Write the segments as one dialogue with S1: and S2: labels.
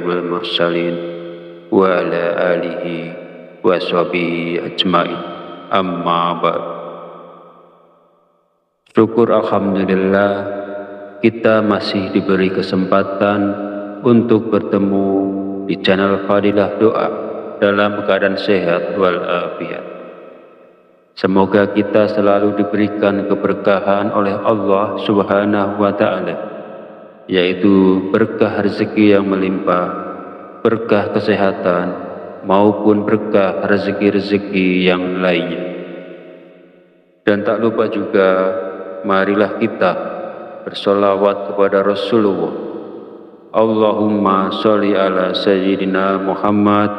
S1: والمرسلين وعلى آله وصحبه أجمعين. Amma ba'd. Syukur alhamdulillah kita masih diberi kesempatan untuk bertemu di channel Fadilah Doa dalam keadaan sehat walafiat. Semoga kita selalu diberikan keberkahan oleh Allah Subhanahu wa Ta'ala, yaitu berkah rezeki yang melimpah, berkah kesehatan, maupun berkah rezeki-rezeki yang lainnya. Dan tak lupa juga, marilah kita bersolawat kepada Rasulullah. Allahumma sholli ala Sayyidina Muhammad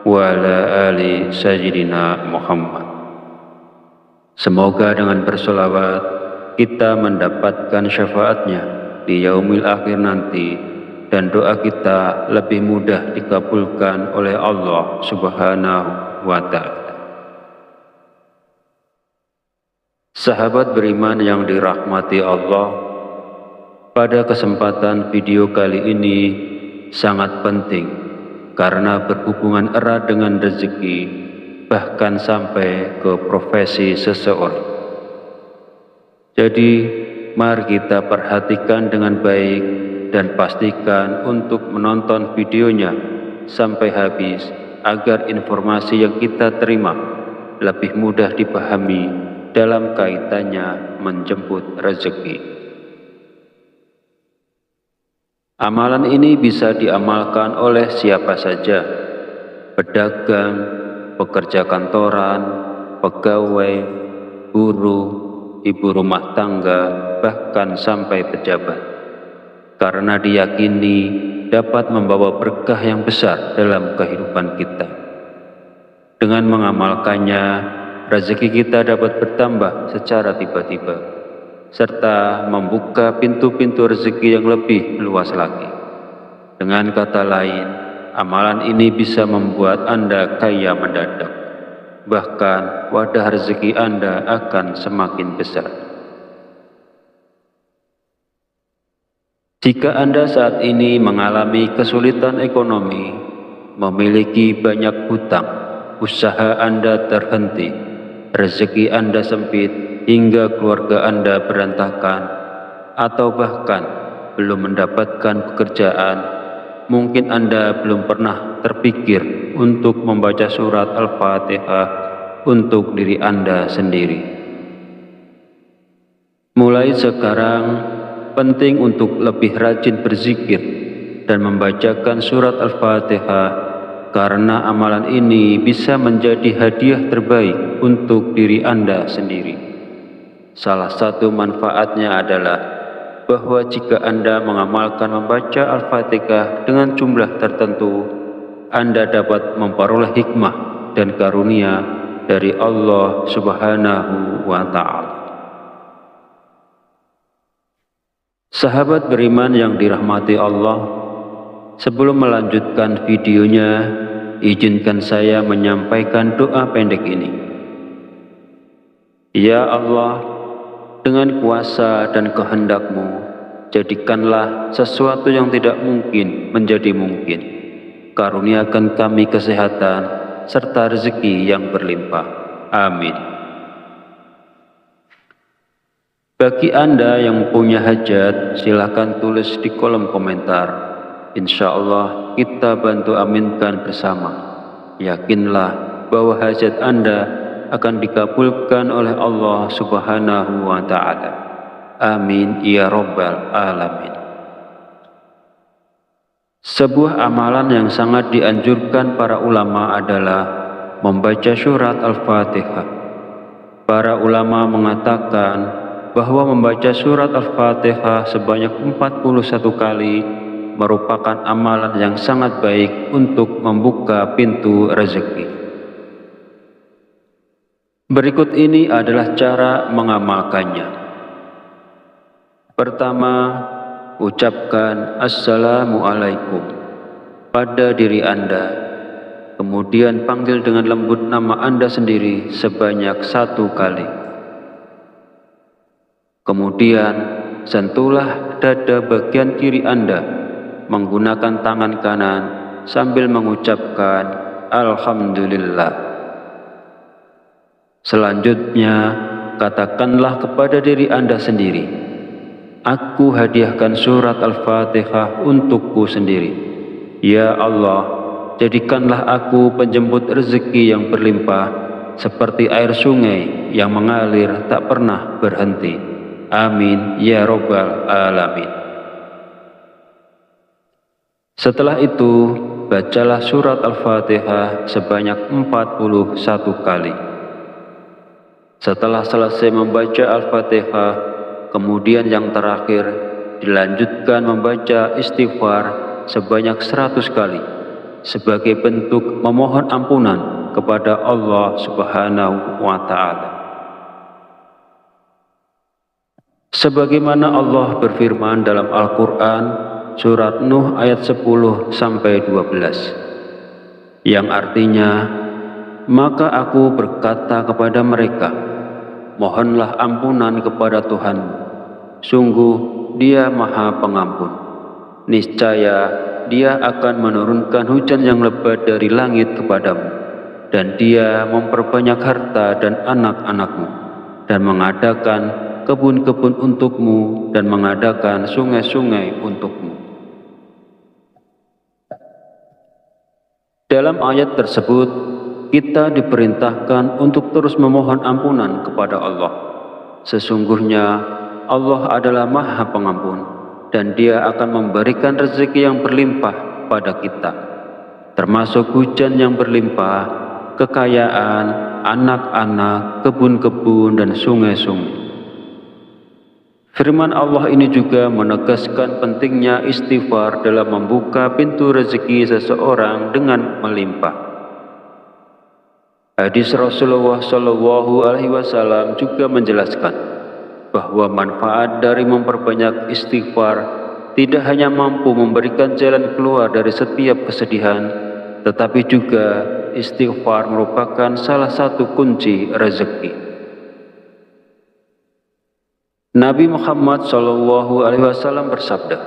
S1: wa ala ali Sayyidina Muhammad. Semoga dengan bersolawat kita mendapatkan syafaatnya di yaumil akhir nanti, dan doa kita lebih mudah dikabulkan oleh Allah Subhanahu wa Ta'ala. Sahabat beriman yang dirahmati Allah, pada kesempatan video kali ini sangat penting karena berhubungan erat dengan rezeki, bahkan sampai ke profesi seseorang. Jadi, mari kita perhatikan dengan baik dan pastikan untuk menonton videonya sampai habis agar informasi yang kita terima lebih mudah dipahami dalam kaitannya menjemput rezeki. Amalan ini bisa diamalkan oleh siapa saja: pedagang, pekerja kantoran, pegawai, guru, ibu rumah tangga, bahkan sampai pejabat, karena diyakini dapat membawa berkah yang besar dalam kehidupan kita. Dengan mengamalkannya, rezeki kita dapat bertambah secara tiba-tiba, serta membuka pintu-pintu rezeki yang lebih luas lagi. Dengan kata lain, amalan ini bisa membuat Anda kaya mendadak. Bahkan wadah rezeki Anda akan semakin besar. Jika Anda saat ini mengalami kesulitan ekonomi, memiliki banyak hutang, usaha Anda terhenti, rezeki Anda sempit hingga keluarga Anda berantakan, atau bahkan belum mendapatkan pekerjaan, mungkin Anda belum pernah terpikir untuk membaca surat Al-Fatihah untuk diri Anda sendiri. Mulai sekarang, penting untuk lebih rajin berzikir dan membacakan surat Al-Fatihah, karena amalan ini bisa menjadi hadiah terbaik untuk diri Anda sendiri. Salah satu manfaatnya adalah bahwa jika Anda mengamalkan membaca Al-Fatihah dengan jumlah tertentu, Anda dapat memperoleh hikmah dan karunia dari Allah Subhanahu wa Ta'ala. Sahabat beriman yang dirahmati Allah, sebelum melanjutkan videonya, izinkan saya menyampaikan doa pendek ini. Ya Allah, dengan kuasa dan kehendak-Mu, jadikanlah sesuatu yang tidak mungkin menjadi mungkin. Karuniakan kami kesehatan serta rezeki yang berlimpah. Amin. Bagi Anda yang punya hajat, silakan tulis di kolom komentar. Insya Allah kita bantu aminkan bersama. Yakinlah bahwa hajat Anda akan dikabulkan oleh Allah Subhanahu wa Ta'ala. Amin ya Rabbal Alamin. Sebuah amalan yang sangat dianjurkan para ulama adalah membaca surat Al-Fatihah. Para ulama mengatakan bahwa membaca surat Al-Fatihah sebanyak 41 kali merupakan amalan yang sangat baik untuk membuka pintu rezeki. Berikut ini adalah cara mengamalkannya. Pertama, ucapkan Assalamualaikum pada diri Anda. Kemudian panggil dengan lembut nama Anda sendiri sebanyak 1 kali. Kemudian sentuhlah dada bagian kiri Anda menggunakan tangan kanan sambil mengucapkan Alhamdulillah. Selanjutnya, katakanlah kepada diri Anda sendiri, aku hadiahkan surat Al-Fatihah untukku sendiri. Ya Allah, jadikanlah aku penjemput rezeki yang berlimpah, seperti air sungai yang mengalir tak pernah berhenti. Amin ya Rabbal Alamin. Setelah itu, bacalah surat Al-Fatihah sebanyak 41 kali. Setelah selesai membaca Al-Fatihah, kemudian yang terakhir dilanjutkan membaca istighfar sebanyak 100 kali sebagai bentuk memohon ampunan kepada Allah Subhanahu wa Ta'ala. Sebagaimana Allah berfirman dalam Al-Quran surat Nuh ayat 10-12, yang artinya, maka aku berkata kepada mereka, mohonlah ampunan kepada Tuhanmu, sungguh Dia Maha Pengampun. Niscaya Dia akan menurunkan hujan yang lebat dari langit kepadamu, dan Dia memperbanyak harta dan anak-anakmu, dan mengadakan kebun-kebun untukmu, dan mengadakan sungai-sungai untukmu. Dalam ayat tersebut, kita diperintahkan untuk terus memohon ampunan kepada Allah. Sesungguhnya Allah adalah Maha Pengampun, dan Dia akan memberikan rezeki yang berlimpah pada kita, termasuk hujan yang berlimpah, kekayaan, anak-anak, kebun-kebun, dan sungai-sungai. Firman Allah ini juga menegaskan pentingnya istighfar dalam membuka pintu rezeki seseorang dengan melimpah. Hadis Rasulullah SAW juga menjelaskan bahwa manfaat dari memperbanyak istighfar tidak hanya mampu memberikan jalan keluar dari setiap kesedihan, tetapi juga istighfar merupakan salah satu kunci rezeki. Nabi Muhammad SAW bersabda,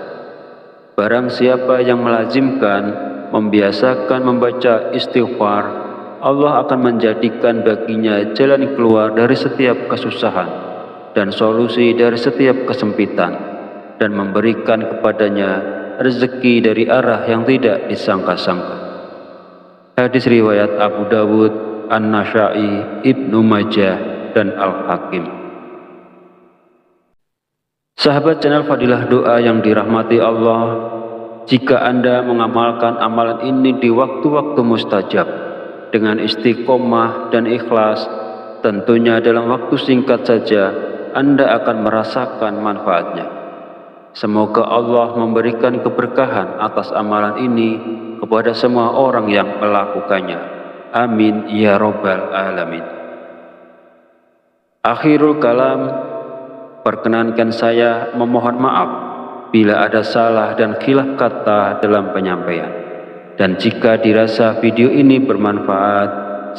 S1: barang siapa yang melazimkan, membiasakan membaca istighfar, Allah akan menjadikan baginya jalan keluar dari setiap kesusahan dan solusi dari setiap kesempitan, dan memberikan kepadanya rezeki dari arah yang tidak disangka-sangka. Hadis riwayat Abu Dawud, An-Nasa'i, Ibnu Majah, dan Al-Hakim. Sahabat channel Fadilah Doa yang dirahmati Allah, jika Anda mengamalkan amalan ini di waktu-waktu mustajab dengan istiqomah dan ikhlas, tentunya dalam waktu singkat saja Anda akan merasakan manfaatnya. Semoga Allah memberikan keberkahan atas amalan ini kepada semua orang yang melakukannya. Amin ya Rabbal Alamin. Akhirul kalam, perkenankan saya memohon maaf bila ada salah dan khilaf kata dalam penyampaian. Dan jika dirasa video ini bermanfaat,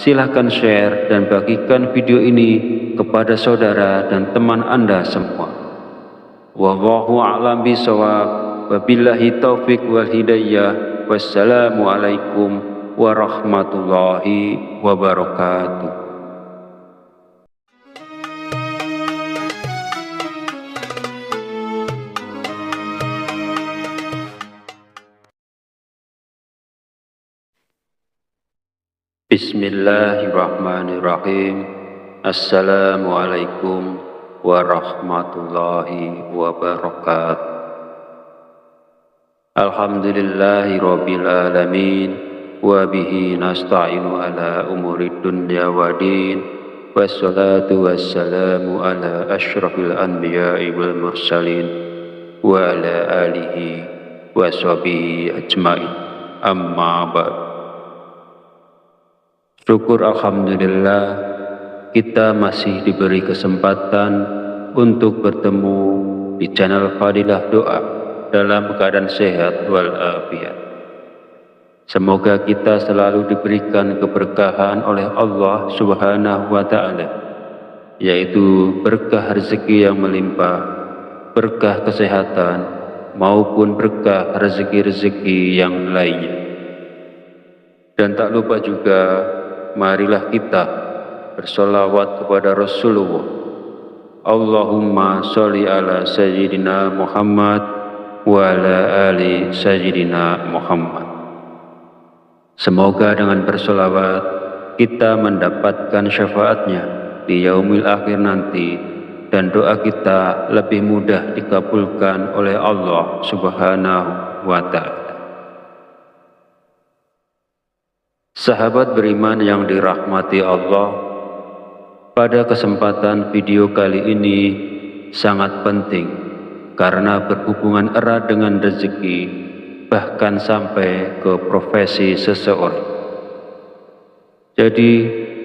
S1: silahkan share dan bagikan video ini kepada saudara dan teman Anda semua. Wallahu a'lam bishawab. Wabillahi taufik wal hidayah. Wassalamualaikum warahmatullahi wabarakatuh. Bismillahirrahmanirrahim. Assalamualaikum warahmatullahi wabarakatuh. Alhamdulillahi rabbil alamin, wa bihi nasta'inu ala umurid dunya wa din, wassalatu wassalamu ala asyrafil anbiya'i wal mursalin, wa ala alihi wa sahbihi ajma'in. Amma ba'd. Syukur alhamdulillah, kita masih diberi kesempatan untuk bertemu di channel Fadilah Doa dalam keadaan sehat walafiat. Semoga kita selalu diberikan keberkahan oleh Allah Subhanahu wa Ta'ala, yaitu berkah rezeki yang melimpah, berkah kesehatan, maupun berkah rezeki-rezeki yang lainnya. Dan tak lupa juga, marilah kita bersolawat kepada Rasulullah. Allahumma sholli ala Sayyidina Muhammad wa ala ali Sayyidina Muhammad. Semoga dengan bersolawat kita mendapatkan syafaatnya di yaumil akhir nanti, dan doa kita lebih mudah dikabulkan oleh Allah Subhanahu wa Ta'ala. Sahabat beriman yang dirahmati Allah, pada kesempatan video kali ini sangat penting karena berhubungan erat dengan rezeki, bahkan sampai ke profesi seseorang. Jadi,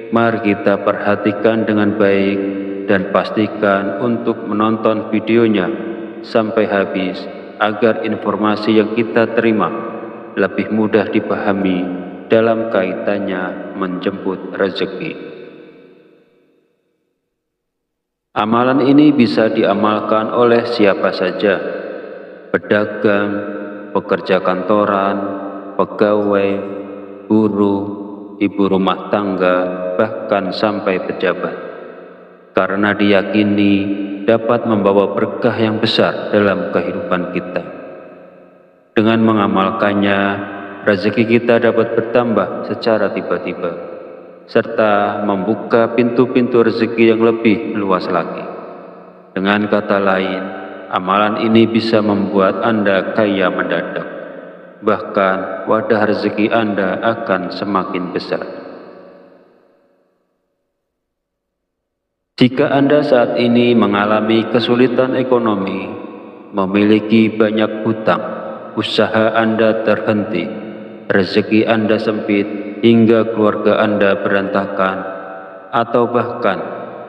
S1: mari kita perhatikan dengan baik dan pastikan untuk menonton videonya sampai habis agar informasi yang kita terima lebih mudah dipahami dalam kaitannya menjemput rezeki. Amalan ini bisa diamalkan oleh siapa saja, pedagang, pekerja kantoran, pegawai, buruh, ibu rumah tangga, bahkan sampai pejabat. Karena diyakini dapat membawa berkah yang besar dalam kehidupan kita. Dengan mengamalkannya, rezeki kita dapat bertambah secara tiba-tiba, serta membuka pintu-pintu rezeki yang lebih luas lagi. Dengan kata lain, amalan ini bisa membuat Anda kaya mendadak. Bahkan wadah rezeki Anda akan semakin besar. Jika Anda saat ini mengalami kesulitan ekonomi, memiliki banyak hutang, usaha Anda terhenti, rezeki Anda sempit hingga keluarga Anda berantakan, atau bahkan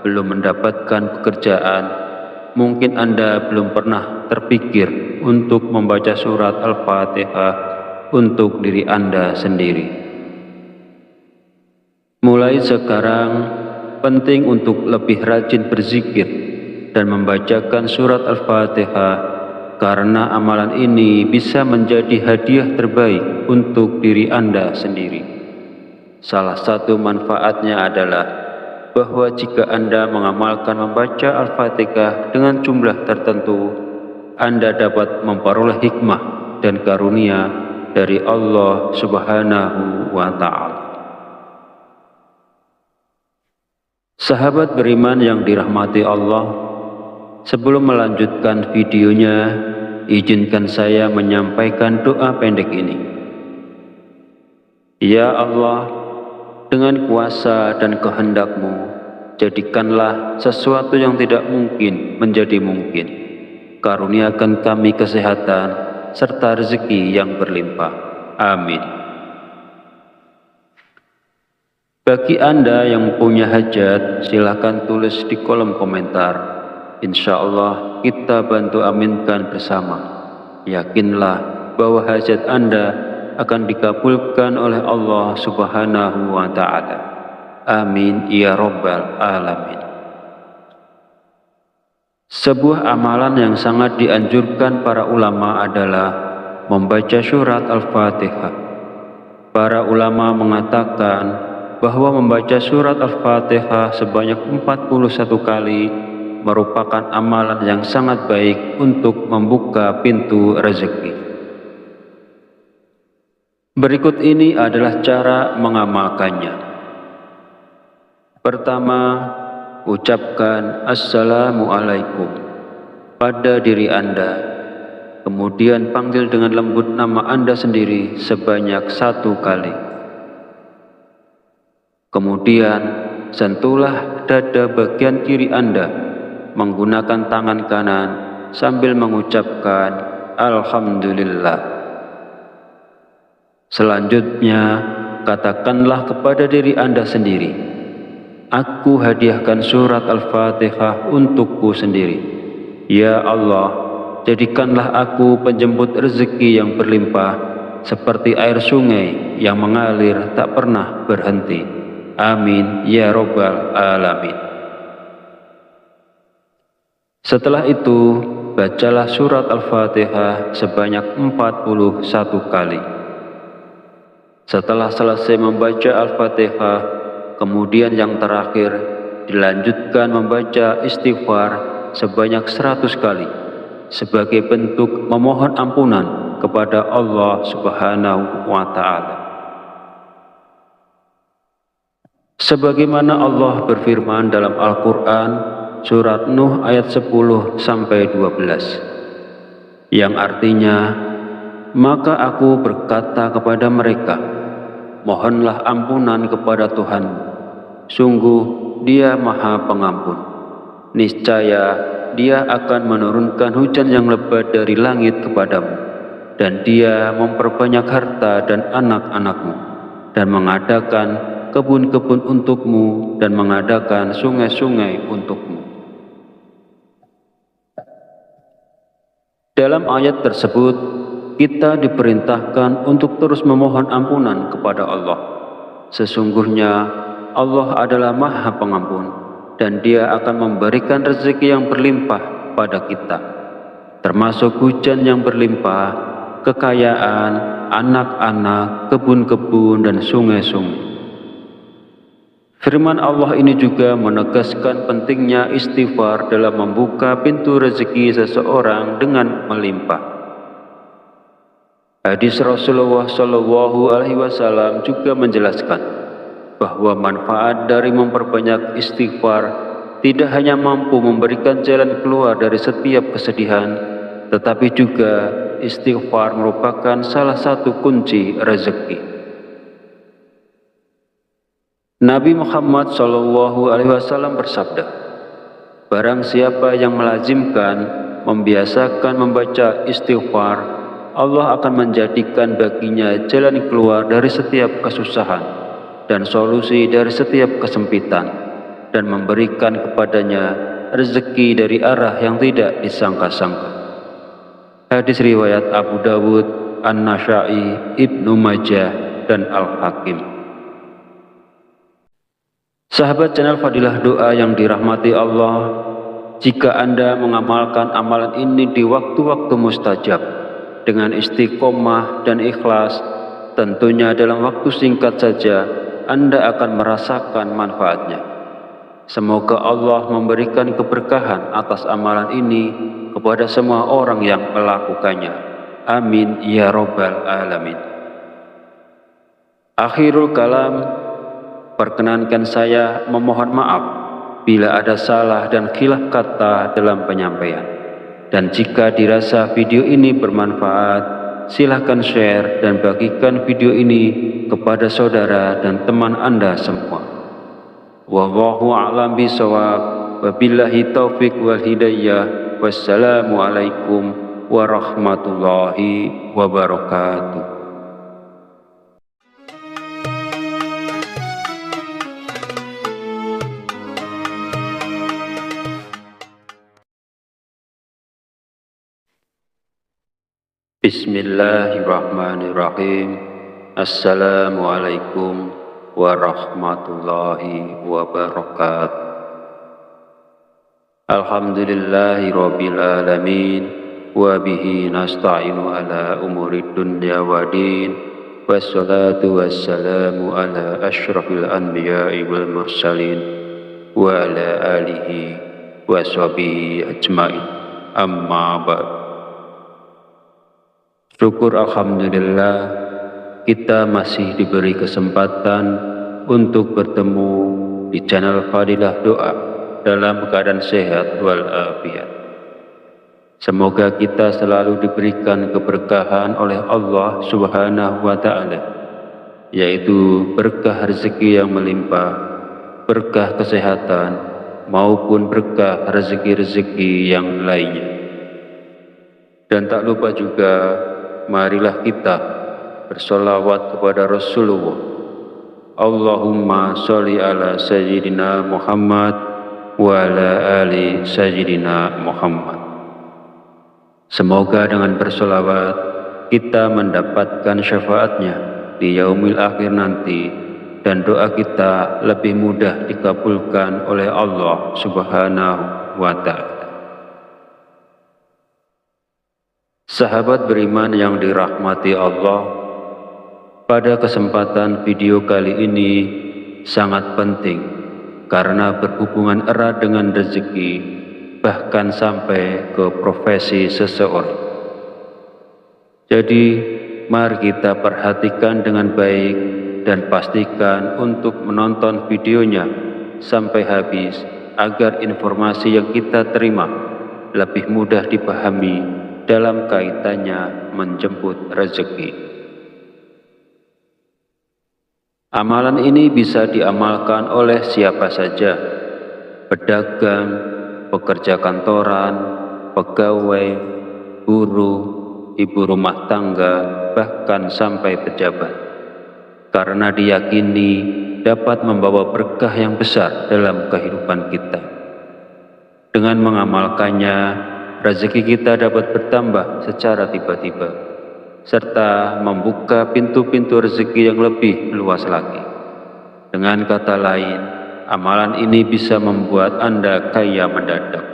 S1: belum mendapatkan pekerjaan, mungkin Anda belum pernah terpikir untuk membaca surat Al-Fatihah untuk diri Anda sendiri. Mulai sekarang, penting untuk lebih rajin berzikir dan membacakan surat Al-Fatihah, karena amalan ini bisa menjadi hadiah terbaik untuk diri Anda sendiri. Salah satu manfaatnya adalah bahwa jika Anda mengamalkan membaca Al-Fatihah dengan jumlah tertentu, Anda dapat memperoleh hikmah dan karunia dari Allah Subhanahu wa Ta'ala. Sahabat beriman yang dirahmati Allah, sebelum melanjutkan videonya, izinkan saya menyampaikan doa pendek ini. Ya Allah, dengan kuasa dan kehendak-Mu, jadikanlah sesuatu yang tidak mungkin menjadi mungkin. Karuniakan kami kesehatan serta rezeki yang berlimpah. Amin. Bagi Anda yang punya hajat, silakan tulis di kolom komentar. Insya Allah kita bantu aminkan bersama. Yakinlah bahwa hajat Anda akan dikabulkan oleh Allah Subhanahu wa Ta'ala. Amin ya Rabbal Alamin. Sebuah amalan yang sangat dianjurkan para ulama adalah membaca surat Al-Fatihah. Para ulama mengatakan bahwa membaca surat Al-Fatihah sebanyak 41 kali merupakan amalan yang sangat baik untuk membuka pintu rezeki. Berikut ini adalah cara mengamalkannya. Pertama, ucapkan Assalamualaikum pada diri Anda, kemudian panggil dengan lembut nama Anda sendiri sebanyak 1 kali. Kemudian, sentuhlah dada bagian kiri Anda menggunakan tangan kanan sambil mengucapkan Alhamdulillah. Selanjutnya, katakanlah kepada diri Anda sendiri, aku hadiahkan surat Al-Fatihah untukku sendiri. Ya Allah, jadikanlah aku penjemput rezeki yang berlimpah, seperti air sungai yang mengalir tak pernah berhenti. Amin ya Rabbal Alamin. Setelah itu, bacalah surat Al-Fatihah sebanyak 41 kali. Setelah selesai membaca Al-Fatihah, kemudian yang terakhir dilanjutkan membaca istighfar sebanyak 100 kali sebagai bentuk memohon ampunan kepada Allah Subhanahu wa Ta'ala. Sebagaimana Allah berfirman dalam Al-Quran surat Nuh ayat 10-12, yang artinya, maka aku berkata kepada mereka, mohonlah ampunan kepada Tuhanmu, sungguh Dia Maha Pengampun. Niscaya Dia akan menurunkan hujan yang lebat dari langit kepadamu, dan Dia memperbanyak harta dan anak-anakmu, dan mengadakan kebun-kebun untukmu, dan mengadakan sungai-sungai untukmu. Dalam ayat tersebut, kita diperintahkan untuk terus memohon ampunan kepada Allah. Sesungguhnya Allah adalah Maha Pengampun, dan Dia akan memberikan rezeki yang berlimpah pada kita, termasuk hujan yang berlimpah, kekayaan, anak-anak, kebun-kebun, dan sungai-sungai. Firman Allah ini juga menegaskan pentingnya istighfar dalam membuka pintu rezeki seseorang dengan melimpah. Hadis Rasulullah SAW juga menjelaskan bahwa manfaat dari memperbanyak istighfar tidak hanya mampu memberikan jalan keluar dari setiap kesedihan, tetapi juga istighfar merupakan salah satu kunci rezeki. Nabi Muhammad SAW bersabda, barang siapa yang melazimkan, membiasakan membaca istighfar, Allah akan menjadikan baginya jalan keluar dari setiap kesusahan dan solusi dari setiap kesempitan, dan memberikan kepadanya rezeki dari arah yang tidak disangka-sangka. Hadis riwayat Abu Dawud, An-Nasa'i, Ibnu Majah, dan Al-Hakim. Sahabat channel Fadilah Doa yang dirahmati Allah, jika Anda mengamalkan amalan ini di waktu-waktu mustajab dengan istiqomah dan ikhlas, tentunya dalam waktu singkat saja Anda akan merasakan manfaatnya. Semoga Allah memberikan keberkahan atas amalan ini kepada semua orang yang melakukannya. Amin ya Rabbal Alamin. Akhirul kalam, perkenankan saya memohon maaf bila ada salah dan khilaf kata dalam penyampaian. Dan jika dirasa video ini bermanfaat, silahkan share dan bagikan video ini kepada saudara dan teman Anda semua. Wallahu a'lam bishawab. Wabillahi taufik wal hidayah. Wassalamualaikum warahmatullahi wabarakatuh. Bismillahirrahmanirrahim. Assalamualaikum warahmatullahi wabarakatuh. Alhamdulillahi rabbil alamin, wa bihi nasta'inu ala umurid dunya wa din, wassalatu wassalamu ala asyrafil anbiya'i wal mursalin, wa ala alihi wa sahbihi ajma'in. Amma ba'd. Syukur alhamdulillah, kita masih diberi kesempatan untuk bertemu di channel Fadilah Doa dalam keadaan sehat walafiat. Semoga kita selalu diberikan keberkahan oleh Allah Subhanahu wa Ta'ala, yaitu berkah rezeki yang melimpah, berkah kesehatan, maupun berkah rezeki-rezeki yang lainnya. Dan tak lupa juga, marilah kita bersolawat kepada Rasulullah. Allahumma sholli ala Sayyidina Muhammad wa ala ali Sayyidina Muhammad. Semoga dengan bersolawat kita mendapatkan syafaatnya di yaumil akhir nanti, dan doa kita lebih mudah dikabulkan oleh Allah Subhanahu wa Ta'ala. Sahabat beriman yang dirahmati Allah, pada kesempatan video kali ini sangat penting karena berhubungan erat dengan rezeki, bahkan sampai ke profesi seseorang. Jadi, mari kita perhatikan dengan baik dan pastikan untuk menonton videonya sampai habis agar informasi yang kita terima lebih mudah dipahami dalam kaitannya menjemput rezeki. Amalan ini bisa diamalkan oleh siapa saja, pedagang, pekerja kantoran, pegawai, buruh, ibu rumah tangga, bahkan sampai pejabat, karena diyakini dapat membawa berkah yang besar dalam kehidupan kita. Dengan mengamalkannya, rezeki kita dapat bertambah secara tiba-tiba, serta membuka pintu-pintu rezeki yang lebih luas lagi. Dengan kata lain, amalan ini bisa membuat Anda kaya mendadak.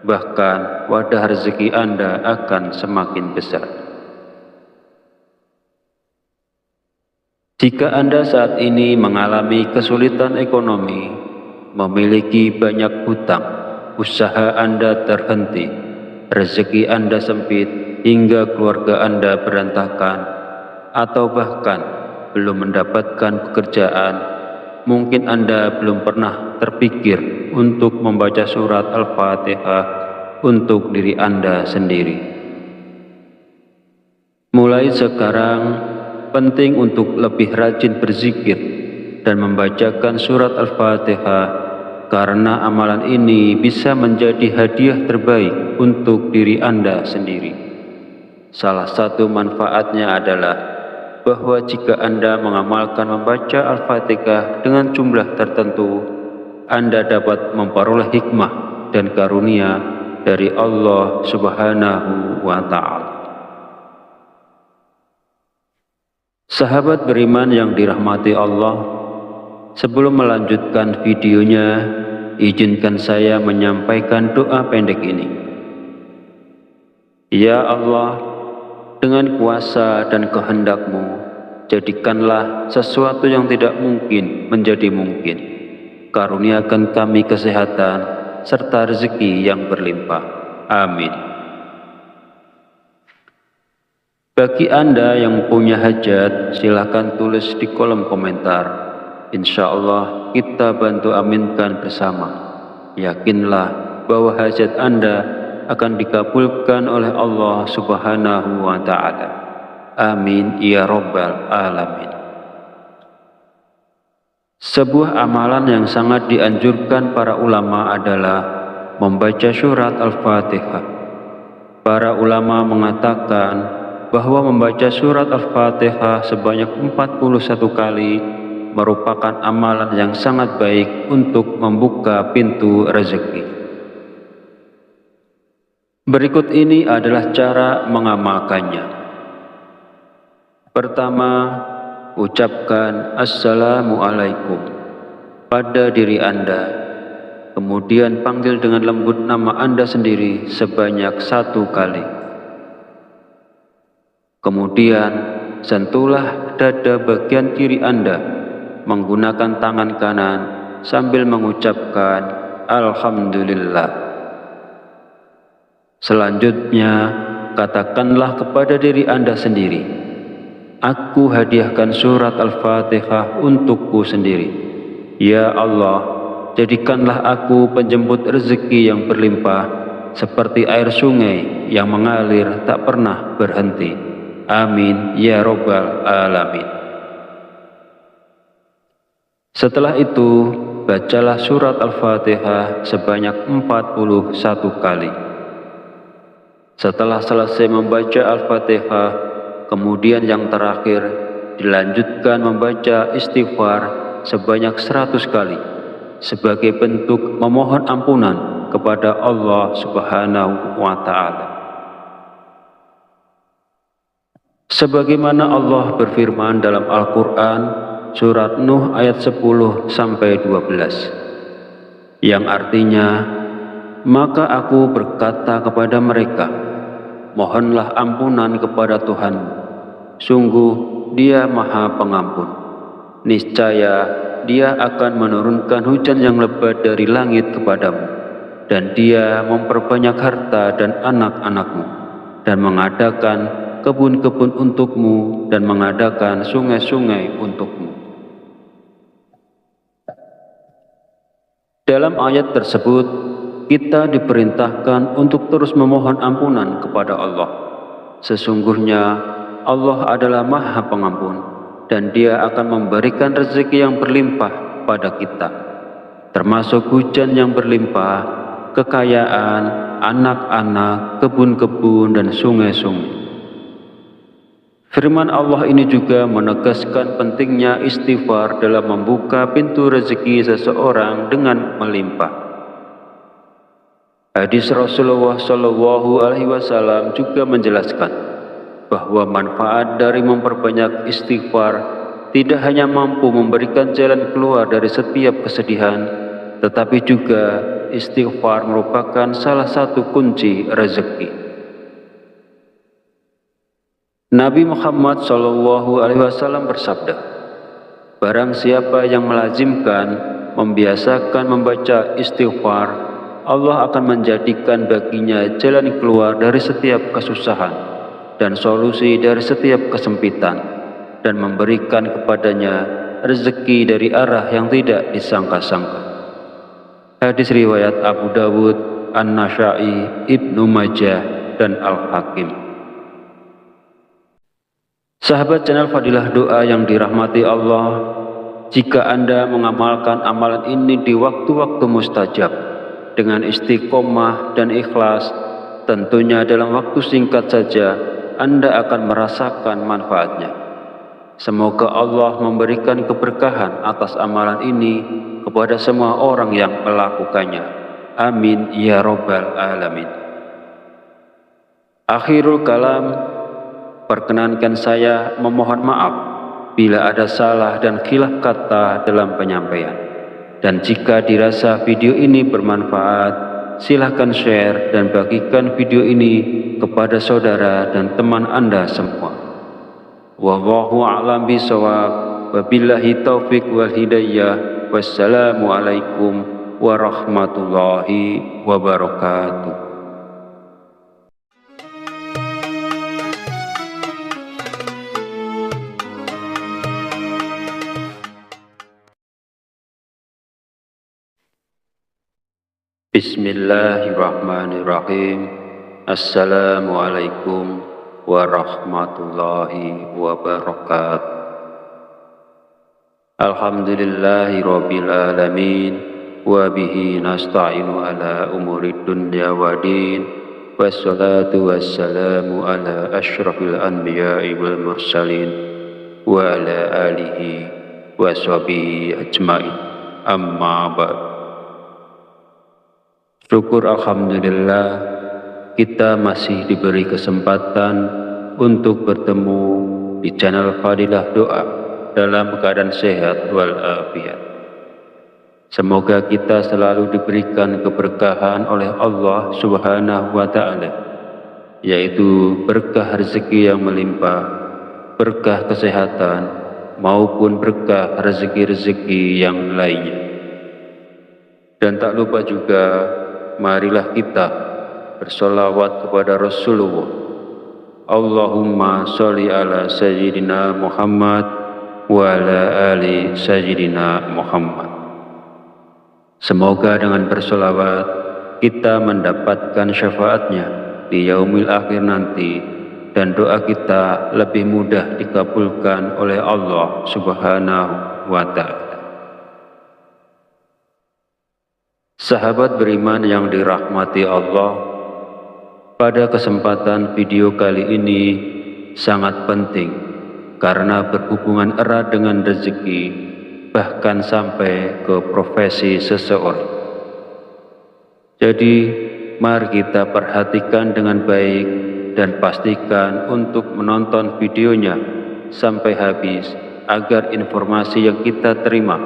S1: Bahkan wadah rezeki Anda akan semakin besar. Jika Anda saat ini mengalami kesulitan ekonomi, memiliki banyak hutang, usaha Anda terhenti, rezeki Anda sempit hingga keluarga Anda berantakan, atau bahkan belum mendapatkan pekerjaan, mungkin Anda belum pernah terpikir untuk membaca surat Al-Fatihah untuk diri Anda sendiri. Mulai sekarang, penting untuk lebih rajin berzikir dan membacakan surat Al-Fatihah, karena amalan ini bisa menjadi hadiah terbaik untuk diri Anda sendiri. Salah satu manfaatnya adalah bahwa jika Anda mengamalkan membaca Al-Fatihah dengan jumlah tertentu, Anda dapat memperoleh hikmah dan karunia dari Allah Subhanahu wa Ta'ala. Sahabat beriman yang dirahmati Allah, sebelum melanjutkan videonya, izinkan saya menyampaikan doa pendek ini. Ya Allah, dengan kuasa dan kehendak-Mu, jadikanlah sesuatu yang tidak mungkin menjadi mungkin. Karuniakan kami kesehatan serta rezeki yang berlimpah. Amin. Bagi Anda yang punya hajat, silakan tulis di kolom komentar. Insya Allah kita bantu aminkan bersama. Yakinlah bahwa hajat Anda akan dikabulkan oleh Allah Subhanahu wa Ta'ala. Amin ya Rabbal Alamin. Sebuah amalan yang sangat dianjurkan para ulama adalah membaca surat Al-Fatihah. Para ulama mengatakan bahwa membaca surat Al-Fatihah sebanyak 41 kali merupakan amalan yang sangat baik untuk membuka pintu rezeki. Berikut ini adalah cara mengamalkannya. Pertama, ucapkan Assalamualaikum pada diri Anda. Kemudian panggil dengan lembut nama Anda sendiri sebanyak 1 kali. Kemudian sentuhlah dada bagian kiri Anda menggunakan tangan kanan sambil mengucapkan Alhamdulillah. Selanjutnya, katakanlah kepada diri Anda sendiri, aku hadiahkan surat Al-Fatihah untukku sendiri. Ya Allah, jadikanlah aku penjemput rezeki yang berlimpah, seperti air sungai yang mengalir tak pernah berhenti. Amin ya Rabbal Alamin. Setelah itu, bacalah surat Al-Fatihah sebanyak 41 kali. Setelah selesai membaca Al-Fatihah, kemudian yang terakhir dilanjutkan membaca istighfar sebanyak 100 kali sebagai bentuk memohon ampunan kepada Allah Subhanahu wa Ta'ala. Sebagaimana Allah berfirman dalam Al-Quran surat Nuh ayat 10-12, yang artinya, maka aku berkata kepada mereka, mohonlah ampunan kepada Tuhanmu. Sungguh Dia Maha Pengampun. Niscaya Dia akan menurunkan hujan yang lebat dari langit kepadamu, dan Dia memperbanyak harta dan anak-anakmu, dan mengadakan kebun-kebun untukmu, dan mengadakan sungai-sungai untukmu. Dalam ayat tersebut, kita diperintahkan untuk terus memohon ampunan kepada Allah. Sesungguhnya Allah adalah Maha Pengampun, dan Dia akan memberikan rezeki yang berlimpah pada kita, termasuk hujan yang berlimpah, kekayaan, anak-anak, kebun-kebun, dan sungai-sungai. Firman Allah ini juga menegaskan pentingnya istighfar dalam membuka pintu rezeki seseorang dengan melimpah. Hadis Rasulullah SAW juga menjelaskan bahwa manfaat dari memperbanyak istighfar tidak hanya mampu memberikan jalan keluar dari setiap kesedihan, tetapi juga istighfar merupakan salah satu kunci rezeki. Nabi Muhammad SAW bersabda, barang siapa yang melazimkan, membiasakan membaca istighfar, Allah akan menjadikan baginya jalan keluar dari setiap kesusahan dan solusi dari setiap kesempitan, dan memberikan kepadanya rezeki dari arah yang tidak disangka-sangka. Hadis riwayat Abu Dawud, An-Nasa'i, Ibnu Majah, dan Al-Hakim. Sahabat channel Fadilah Doa yang dirahmati Allah, jika Anda mengamalkan amalan ini di waktu-waktu mustajab dengan istiqomah dan ikhlas, tentunya dalam waktu singkat saja Anda akan merasakan manfaatnya. Semoga Allah memberikan keberkahan atas amalan ini kepada semua orang yang melakukannya. Amin ya Rabbal Alamin. Akhirul kalam, perkenankan saya memohon maaf bila ada salah dan khilaf kata dalam penyampaian. Dan jika dirasa video ini bermanfaat, silahkan share dan bagikan video ini kepada saudara dan teman Anda semua. Wallahu a'lam bishawab. Wabillahi taufik wal hidayah. Wassalamualaikum warahmatullahi wabarakatuh. Bismillahirrahmanirrahim. Assalamualaikum warahmatullahi wabarakatuh. Alhamdulillahi rabbil alamin, wa bihi nasta'inu ala umuri dunya wa din, wassalatu wassalamu ala asyrafil anbiya'i wal mursalin, wa ala alihi wa sahbihi ajma'in. Amma ba'd. Syukur alhamdulillah kita masih diberi kesempatan untuk bertemu di channel Fadilah Doa dalam keadaan sehat walafiat. Semoga kita selalu diberikan keberkahan oleh Allah Subhanahu wa Ta'ala, yaitu berkah rezeki yang melimpah, berkah kesehatan, maupun berkah rezeki-rezeki yang lainnya. Dan tak lupa juga, marilah kita bersolawat kepada Rasulullah. Allahumma sholli ala Sayyidina Muhammad wa ala ali Sayyidina Muhammad. Semoga dengan bersolawat kita mendapatkan syafaatnya di yaumil akhir nanti, dan doa kita lebih mudah dikabulkan oleh Allah Subhanahu wa Ta'ala. Sahabat beriman yang dirahmati Allah, pada kesempatan video kali ini sangat penting karena berhubungan erat dengan rezeki, bahkan sampai ke profesi seseorang. Jadi, mari kita perhatikan dengan baik dan pastikan untuk menonton videonya sampai habis agar informasi yang kita terima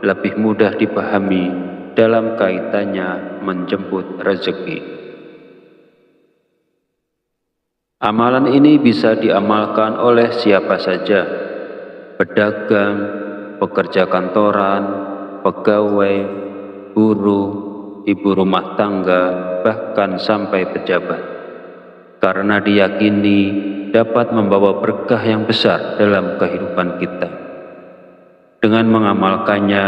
S1: lebih mudah dipahami dalam kaitannya menjemput rezeki. Amalan ini bisa diamalkan oleh siapa saja, pedagang, pekerja kantoran, pegawai, guru, ibu rumah tangga, bahkan sampai pejabat, karena diyakini dapat membawa berkah yang besar dalam kehidupan kita. Dengan mengamalkannya,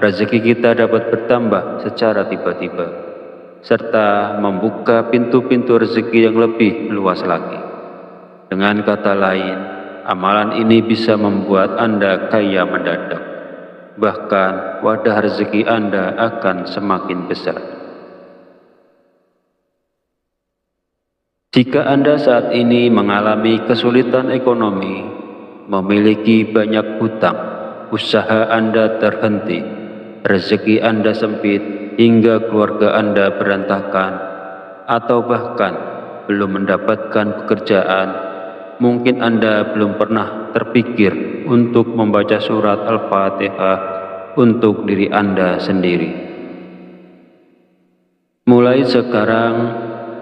S1: rezeki kita dapat bertambah secara tiba-tiba, serta membuka pintu-pintu rezeki yang lebih luas lagi. Dengan kata lain, amalan ini bisa membuat Anda kaya mendadak. Bahkan wadah rezeki Anda akan semakin besar. Jika Anda saat ini mengalami kesulitan ekonomi, memiliki banyak hutang, usaha Anda terhenti, rezeki Anda sempit, hingga keluarga Anda berantakan, atau bahkan belum mendapatkan pekerjaan, mungkin Anda belum pernah terpikir untuk membaca surat Al-Fatihah untuk diri Anda sendiri. Mulai sekarang,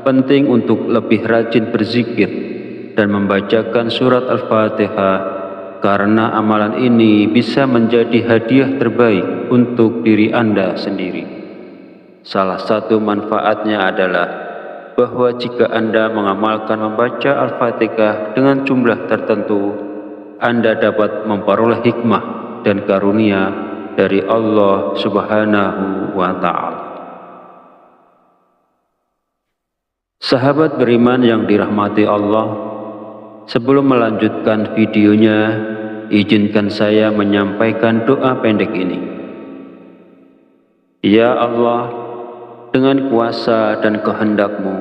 S1: penting untuk lebih rajin berzikir dan membacakan surat Al-Fatihah, karena amalan ini bisa menjadi hadiah terbaik untuk diri Anda sendiri. Salah satu manfaatnya adalah bahwa jika Anda mengamalkan membaca Al-Fatihah dengan jumlah tertentu, Anda dapat memperoleh hikmah dan karunia dari Allah Subhanahu wa Ta'ala. Sahabat beriman yang dirahmati Allah, sebelum melanjutkan videonya, izinkan saya menyampaikan doa pendek ini. Ya Allah, dengan kuasa dan kehendak-Mu,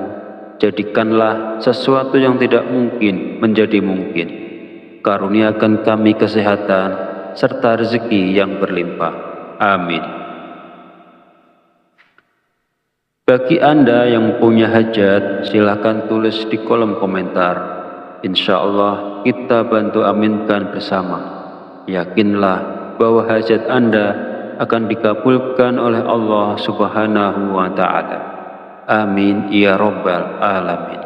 S1: jadikanlah sesuatu yang tidak mungkin menjadi mungkin. Karuniakan kami kesehatan serta rezeki yang berlimpah. Amin. Bagi Anda yang punya hajat, silakan tulis di kolom komentar. Insya Allah kita bantu aminkan bersama. Yakinlah bahwa hajat Anda akan dikabulkan oleh Allah Subhanahu wa Ta'ala. Amin ya Rabbal Alamin.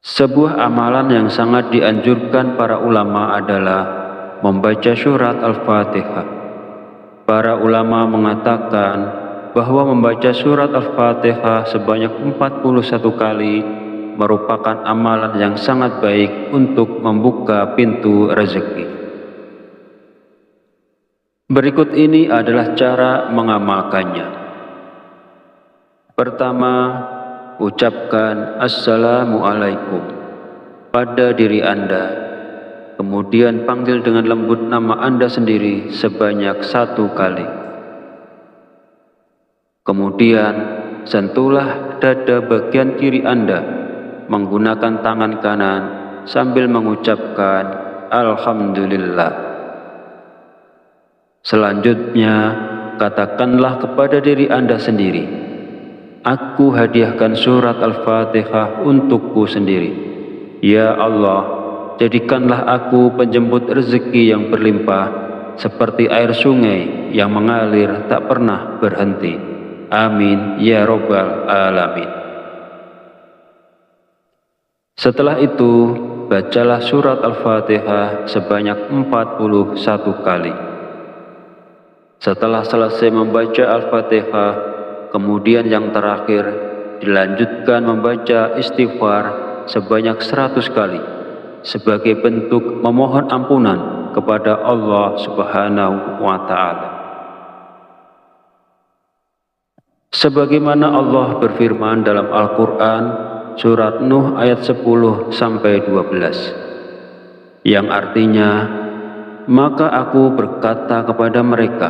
S1: Sebuah amalan yang sangat dianjurkan para ulama adalah membaca surat Al-Fatihah. Para ulama mengatakan bahwa membaca surat Al-Fatihah sebanyak 41 kali merupakan amalan yang sangat baik untuk membuka pintu rezeki. Berikut ini adalah cara mengamalkannya. Pertama, ucapkan Assalamualaikum pada diri Anda. Kemudian panggil dengan lembut nama Anda sendiri sebanyak 1 kali. Kemudian sentuhlah dada bagian kiri Anda menggunakan tangan kanan sambil mengucapkan Alhamdulillah. Selanjutnya, katakanlah kepada diri Anda sendiri, aku hadiahkan surat Al-Fatihah untukku sendiri. Ya Allah, jadikanlah aku penjemput rezeki yang berlimpah, seperti air sungai yang mengalir tak pernah berhenti. Amin ya Rabbal Alamin. Setelah itu, bacalah surat Al-Fatihah sebanyak 41 kali. Setelah selesai membaca Al-Fatihah, kemudian yang terakhir dilanjutkan membaca istighfar sebanyak 100 kali sebagai bentuk memohon ampunan kepada Allah Subhanahu wa Ta'ala. Sebagaimana Allah berfirman dalam Al-Quran surat Nuh ayat 10-12, yang artinya, maka aku berkata kepada mereka,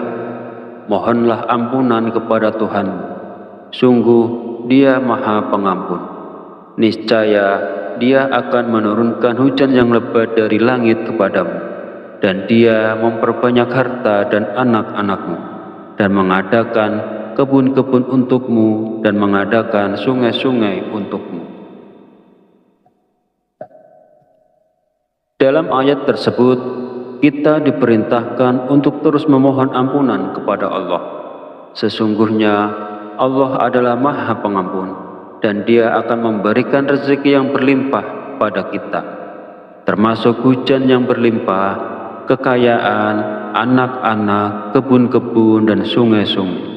S1: mohonlah ampunan kepada Tuhanmu, sungguh Dia Maha Pengampun. Niscaya Dia akan menurunkan hujan yang lebat dari langit kepadamu, dan Dia memperbanyak harta dan anak-anakmu, dan mengadakan kebun-kebun untukmu, dan mengadakan sungai-sungai untukmu. Dalam ayat tersebut, kita diperintahkan untuk terus memohon ampunan kepada Allah. Sesungguhnya Allah adalah Maha Pengampun, dan Dia akan memberikan rezeki yang berlimpah pada kita, termasuk hujan yang berlimpah, kekayaan, anak-anak, kebun-kebun, dan sungai-sungai.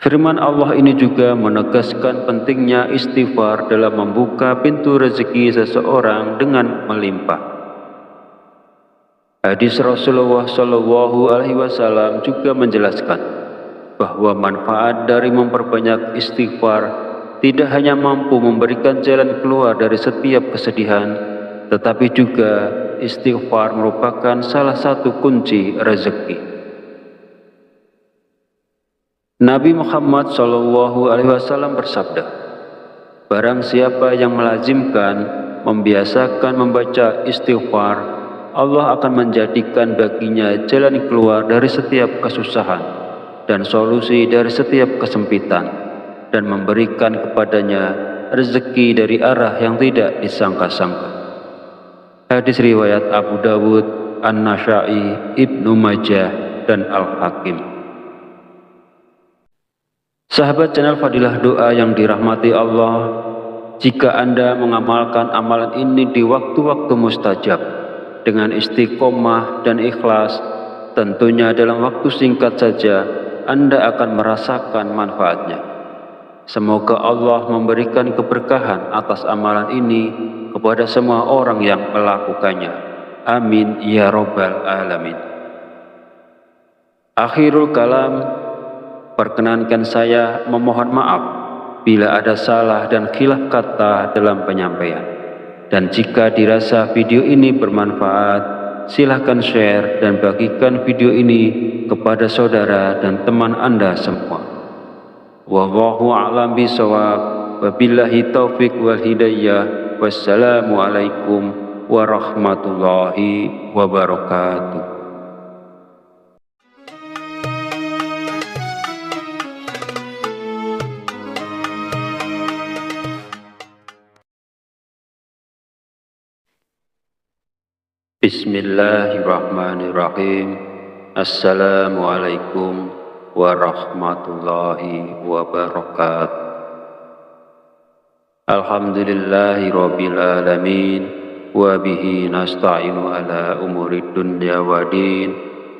S1: Firman Allah ini juga menegaskan pentingnya istighfar dalam membuka pintu rezeki seseorang dengan melimpah. Hadis Rasulullah SAW juga menjelaskan bahwa manfaat dari memperbanyak istighfar tidak hanya mampu memberikan jalan keluar dari setiap kesedihan, tetapi juga istighfar merupakan salah satu kunci rezeki. Nabi Muhammad SAW bersabda, "Barang siapa yang melazimkan, membiasakan membaca istighfar, Allah akan menjadikan baginya jalan keluar dari setiap kesusahan dan solusi dari setiap kesempitan, dan memberikan kepadanya rezeki dari arah yang tidak disangka-sangka." Hadis riwayat Abu Dawud, An-Nasa'i, Ibnu Majah, dan Al-Hakim. Sahabat channel Fadilah Doa yang dirahmati Allah, jika Anda mengamalkan amalan ini di waktu-waktu mustajab dengan istiqomah dan ikhlas, tentunya dalam waktu singkat saja Anda akan merasakan manfaatnya. Semoga Allah memberikan keberkahan atas amalan ini kepada semua orang yang melakukannya. Amin ya Rabbal Alamin. Akhirul kalam, perkenankan saya memohon maaf bila ada salah dan khilaf kata dalam penyampaian. Dan jika dirasa video ini bermanfaat, silahkan share dan bagikan video ini kepada saudara dan teman Anda semua. Wallahu a'lam bishawab. Wabillahi taufik wal hidayah. Wassalamualaikum warahmatullahi wabarakatuh. Bismillahirrahmanirrahim. Assalamualaikum warahmatullahi wabarakatuh. Alhamdulillahi rabbil alamin, wa bihi nasta'inu ala umurid dunya wa din,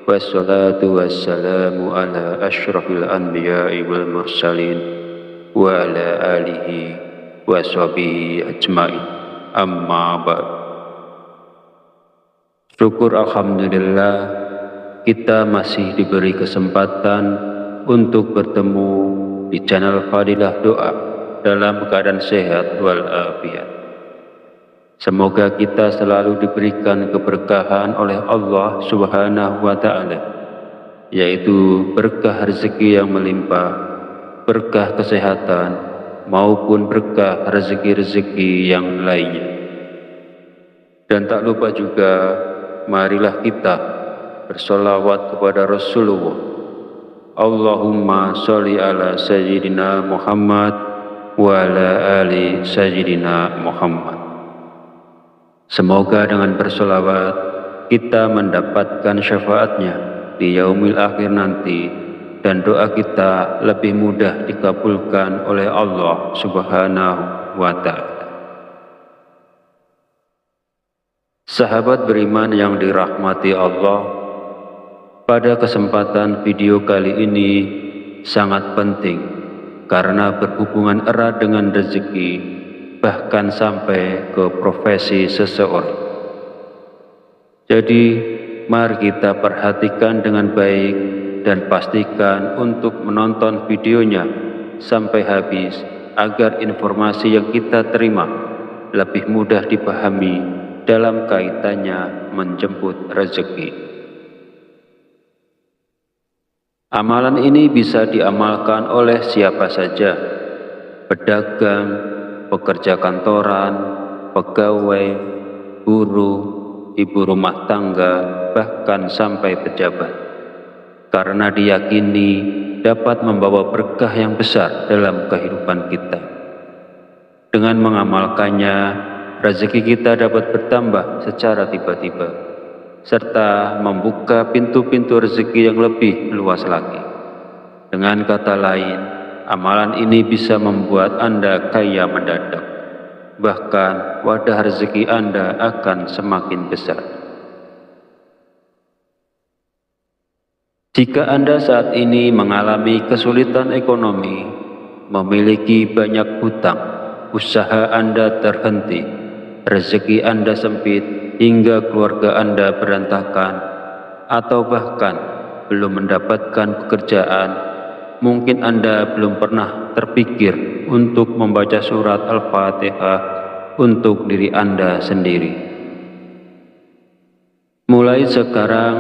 S1: wassalatu wassalamu ala asyrafil anbiya'i wal mursalin, wa ala alihi wa sahbihi ajma'in. Amma ba'd. Syukur alhamdulillah kita masih diberi kesempatan untuk bertemu di channel Fadilah Doa dalam keadaan sehat walafiat. Semoga kita selalu diberikan keberkahan oleh Allah Subhanahu wa Ta'ala, yaitu berkah rezeki yang melimpah, berkah kesehatan, maupun berkah rezeki-rezeki yang lainnya. Dan tak lupa juga, marilah kita bersolawat kepada Rasulullah. Allahumma sholli ala Sayyidina Muhammad wa ala ali Sayyidina Muhammad. Semoga dengan bersolawat kita mendapatkan syafaatnya di yaumil akhir nanti, dan doa kita lebih mudah dikabulkan oleh Allah Subhanahu wa Ta'ala. Sahabat beriman yang dirahmati Allah, pada kesempatan video kali ini sangat penting karena berhubungan erat dengan rezeki, bahkan sampai ke profesi seseorang. Jadi, mari kita perhatikan dengan baik dan pastikan untuk menonton videonya sampai habis agar informasi yang kita terima lebih mudah dipahami dalam kaitannya menjemput rezeki. Amalan ini bisa diamalkan oleh siapa saja, pedagang, pekerja kantoran, pegawai, buruh, ibu rumah tangga, bahkan sampai pejabat, karena diyakini dapat membawa berkah yang besar dalam kehidupan kita. Dengan mengamalkannya, rezeki kita dapat bertambah secara tiba-tiba, serta membuka pintu-pintu rezeki yang lebih luas lagi. Dengan kata lain, amalan ini bisa membuat Anda kaya mendadak. Bahkan wadah rezeki Anda akan semakin besar. Jika Anda saat ini mengalami kesulitan ekonomi, memiliki banyak hutang, usaha Anda terhenti, rezeki Anda sempit hingga keluarga Anda berantakan, atau bahkan belum mendapatkan pekerjaan, mungkin Anda belum pernah terpikir untuk membaca surat Al-Fatihah untuk diri Anda sendiri. Mulai sekarang,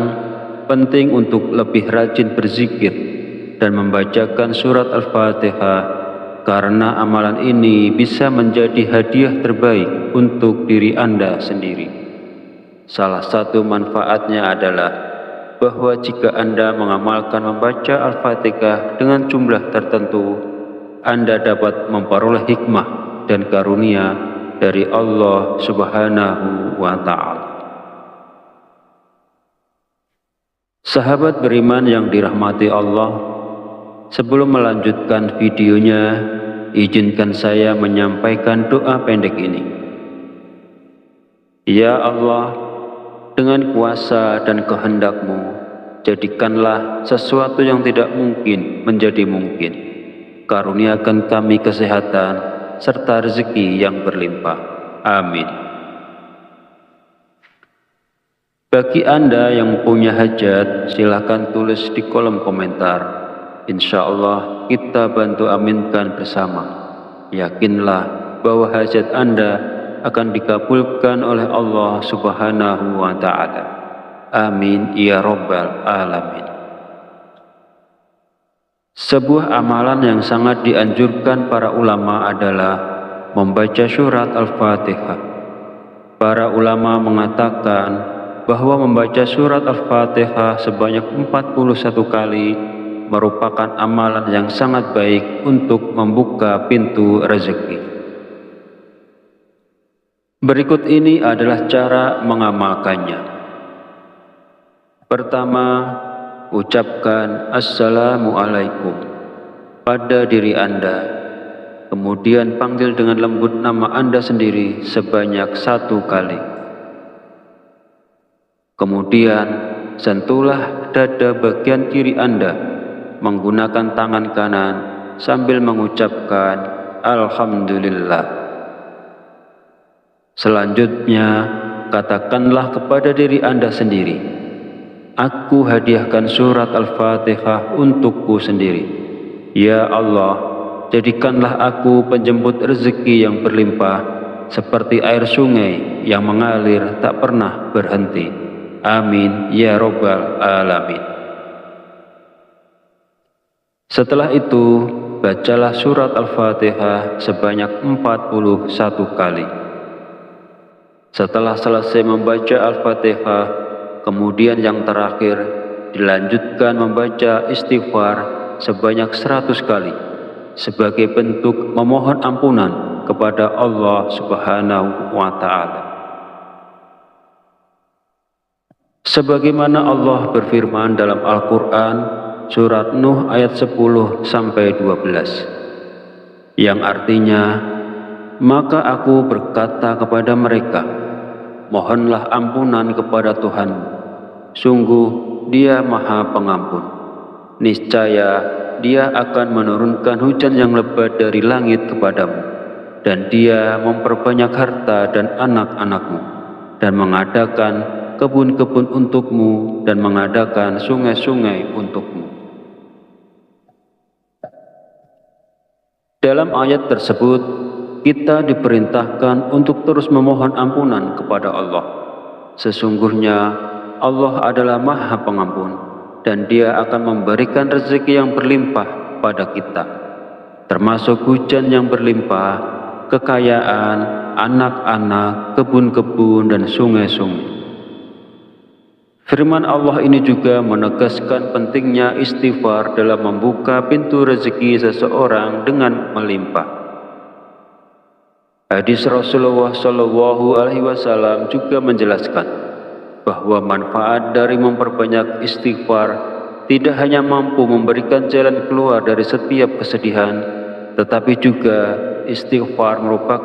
S1: penting untuk lebih rajin berzikir dan membacakan surat Al-Fatihah, karena amalan ini bisa menjadi hadiah terbaik untuk diri Anda sendiri. Salah satu manfaatnya adalah bahwa jika Anda mengamalkan membaca Al-Fatihah dengan jumlah tertentu, Anda dapat memperoleh hikmah dan karunia dari Allah Subhanahu wa Ta'ala. Sahabat beriman yang dirahmati Allah, sebelum melanjutkan videonya, izinkan saya menyampaikan doa pendek ini. Ya Allah, dengan kuasa dan kehendak-Mu, jadikanlah sesuatu yang tidak mungkin menjadi mungkin. Karuniakan kami kesehatan serta rezeki yang berlimpah. Amin. Bagi Anda yang punya hajat, silakan tulis di kolom komentar. Insya Allah kita bantu aminkan bersama. Yakinlah bahwa hajat Anda akan dikabulkan oleh Allah Subhanahu wa Ta'ala. Amin ya Rabbal Alamin. Sebuah amalan yang sangat dianjurkan para ulama adalah membaca surat Al-Fatihah. Para ulama mengatakan bahwa membaca surat Al-Fatihah sebanyak 41 kali merupakan amalan yang sangat baik untuk membuka pintu rezeki. Berikut ini adalah cara mengamalkannya. Pertama, ucapkan Assalamualaikum pada diri Anda, kemudian panggil dengan lembut nama Anda sendiri sebanyak 1 kali. Kemudian, sentuhlah dada bagian kiri Anda menggunakan tangan kanan sambil mengucapkan Alhamdulillah. Selanjutnya, katakanlah kepada diri Anda sendiri, aku hadiahkan surat Al-Fatihah untukku sendiri. Ya Allah, jadikanlah aku penjemput rezeki yang berlimpah, seperti air sungai yang mengalir tak pernah berhenti. Amin ya Rabbal Alamin. Setelah itu, bacalah surat Al-Fatihah sebanyak 41 kali. Setelah selesai membaca Al-Fatihah, kemudian yang terakhir dilanjutkan membaca istighfar sebanyak 100 kali sebagai bentuk memohon ampunan kepada Allah Subhanahu wa Ta'ala. Sebagaimana Allah berfirman dalam Al-Quran surat Nuh ayat 10-12, yang artinya, maka aku berkata kepada mereka, mohonlah ampunan kepada Tuhanmu, sungguh Dia Maha Pengampun. Niscaya Dia akan menurunkan hujan yang lebat dari langit kepadamu, dan Dia memperbanyak harta dan anak-anakmu, dan mengadakan kebun-kebun untukmu, dan mengadakan sungai-sungai untukmu. Dalam ayat tersebut, kita diperintahkan untuk terus memohon ampunan kepada Allah. Sesungguhnya Allah adalah Maha Pengampun, dan Dia akan memberikan rezeki yang berlimpah pada kita, termasuk hujan yang berlimpah, kekayaan, anak-anak, kebun-kebun, dan sungai-sungai. Firman Allah ini juga menegaskan pentingnya istighfar dalam membuka pintu rezeki seseorang dengan melimpah. Hadis Rasulullah SAW juga menjelaskan bahwa manfaat dari memperbanyak istighfar tidak hanya mampu memberikan jalan keluar dari setiap kesedihan, tetapi juga istighfar merupakan